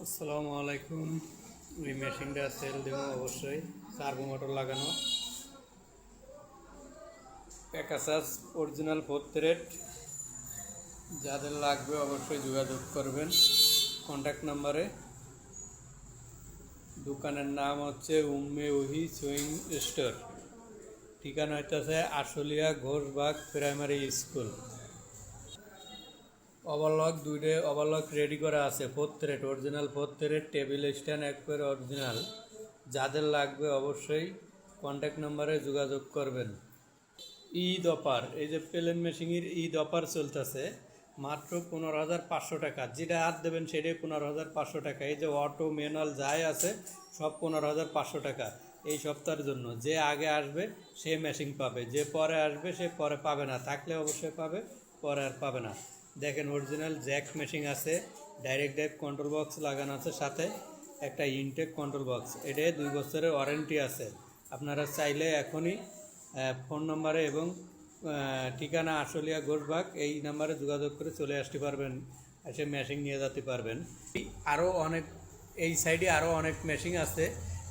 আসসালামু আলাইকুম। ওই মেশিনটা সেল দেবো অবশ্যই, সার্ভো মোটর লাগানো, প্যাকাসাস অরিজিনাল 4 থ্রেড। যাদের লাগবে অবশ্যই যোগাযোগ করবেন কন্ট্যাক্ট নাম্বারে। দোকানের নাম হচ্ছে উম্মে ওহি সুইং স্টোর। ঠিকানা হইতেছে Ashulia Ghoshbag primary school. Overlock দুইটা ওভারলক রেডি করা আছে, 4 thread, original 4 thread, table stand একবারে অরিজিনাল। যাদের লাগবে অবশ্যই কন্ট্যাক্ট নাম্বারে যোগাযোগ করবেন। ঈদ অফার, এই যে প্লেন মেশিনের ঈদ অফার চলতেছে, মাত্র 15,500 টাকা। যেটা হাত দেবেন সেটাই 15,500 টাকা। এই যে অটো ম্যানুয়াল যাই আছে সব 15,500 টাকা এই সপ্তাহের জন্য। যে আগে আসবে সে মেশিন পাবে, যে পরে আসবে সে পরে পাবে না, থাকলে অবশ্যই পাবে, পরে আর পাবে না। দেখেন অরিজিনাল জ্যাক মেশিন আছে, ডাইরেক্ট ড্রাইভ কন্ট্রোল বক্স লাগানো আছে, সাথে একটা ইনটেক কন্ট্রোল বক্স। এটা 2 বছরের ওয়ারেন্টি আছে। আপনারা চাইলে এখনই ফোন নম্বরে এবং ঠিকানা আশুলিয়া ঘোষবাগ এই নাম্বারে যোগাযোগ করে চলে আসতে পারবেন, এসে মেশিন নিয়ে যেতে পারবেন। আরও অনেক এই সাইডে আরও অনেক মেশিন আছে,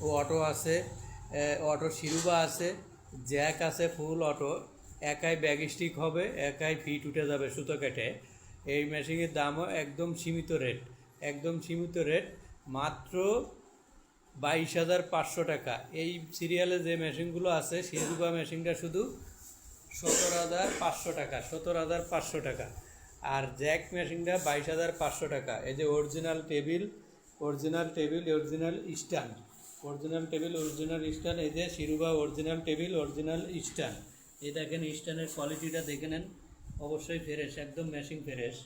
ও অটো আছে, অটো শিরুবা আছে, জ্যাক আছে, ফুল অটো। একাই ব্যাগ স্টিক হবে, একাই ফিট উঠে যাবে সুতো কেটে। এই মেশিনের দামও একদম সীমিত রেট, একদম সীমিত রেট, মাত্র 22,500 টাকা। এই সিরিয়ালে যে মেশিনগুলো আছে শিরুবা মেশিনটা শুধু 17,500 টাকা, 17,500 টাকা। আর জ্যাক মেশিনটা 22,500 টাকা। এই যে original table, original table, original stand, original table, original stand. এই যে শিরুবা অরিজিনাল টেবিল, অরিজিনাল স্ট্যান্ড। এই দেখেন স্ট্যান্ডের কোয়ালিটিটা দেখে নেন, অবশ্যই ফ্রেশ, একদম মেশিন ফ্রেশ।